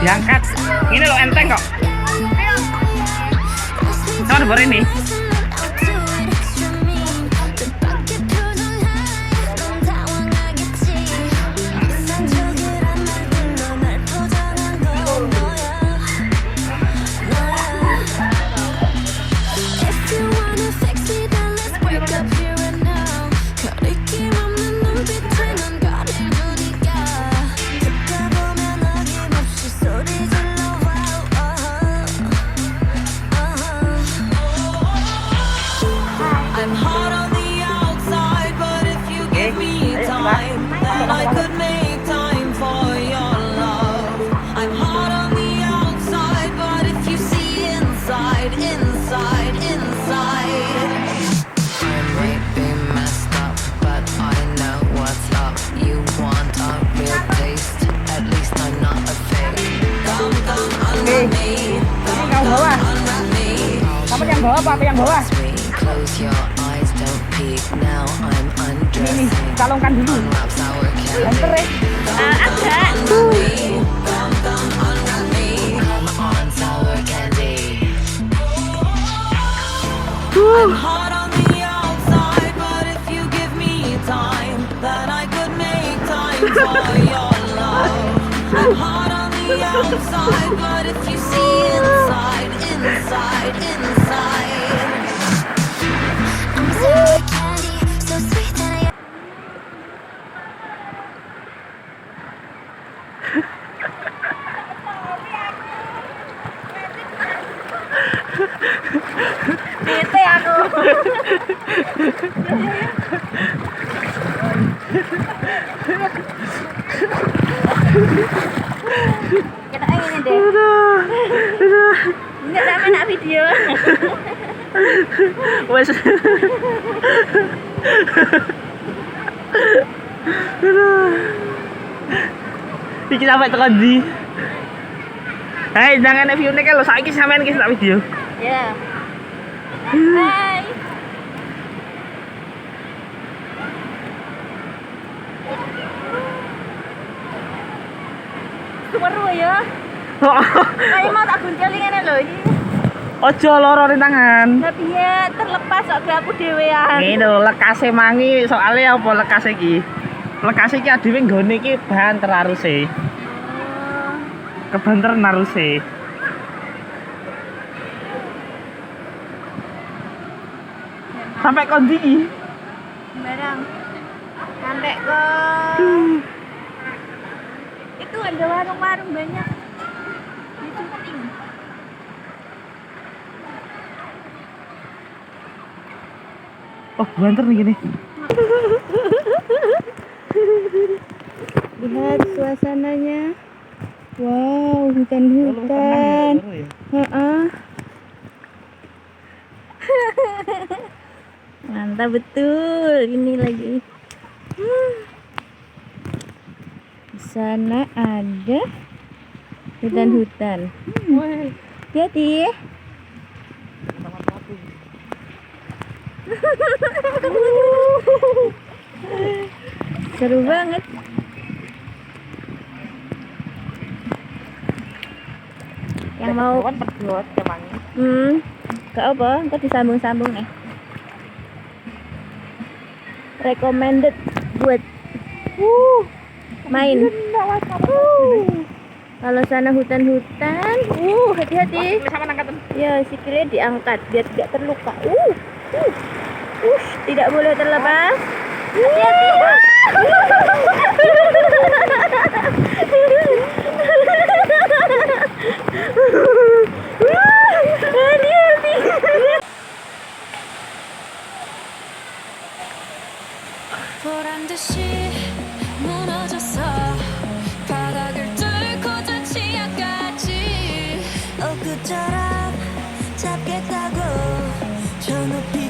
Diangkat. Ini loh enteng kok. Nomor baru ini. Kamu yang bawah apa yang bawah? Ini calonkan dulu. Banter ya? Agak. Bete aku. Kita ini deh. Enggak sampai nak video. Wes. Iki sampai tekan di. Hei, jangan view nek lho saiki sampean iki tak video. Ya. Hai. Seru ya. Kayak mau tak gunting ngene lho iki. Ojo loro tangan. Lah piye terlepas kok aku dhewean. Ini lho lekase mangi soalnya apa lekase iki? Lekase iki adewe nggone iki bahan teraruse. Kebanter naruse. Sampai kondi iki. Barang. Sampai ke itu ada warung-warung banyak. Itu penting. Oh, banter nih gini. Lihat suasananya. Wow, hutan-hutan. Mantap betul. Ini lagi. Di sana ada hutan-hutan. Hati-hati. Seru banget. Yang mau pedot emang. Gak apa, engko disambung-sambung nih. Recommended buat main. Kalau sana hutan-hutan, hati-hati. Ya, sikilnya diangkat biar tidak terluka. Tidak boleh terlepas. Hati-hati. 보란 듯이 무너졌어 바닥을 뚫고 저 지하까지 엊그처럼 잡겠다고 저 높이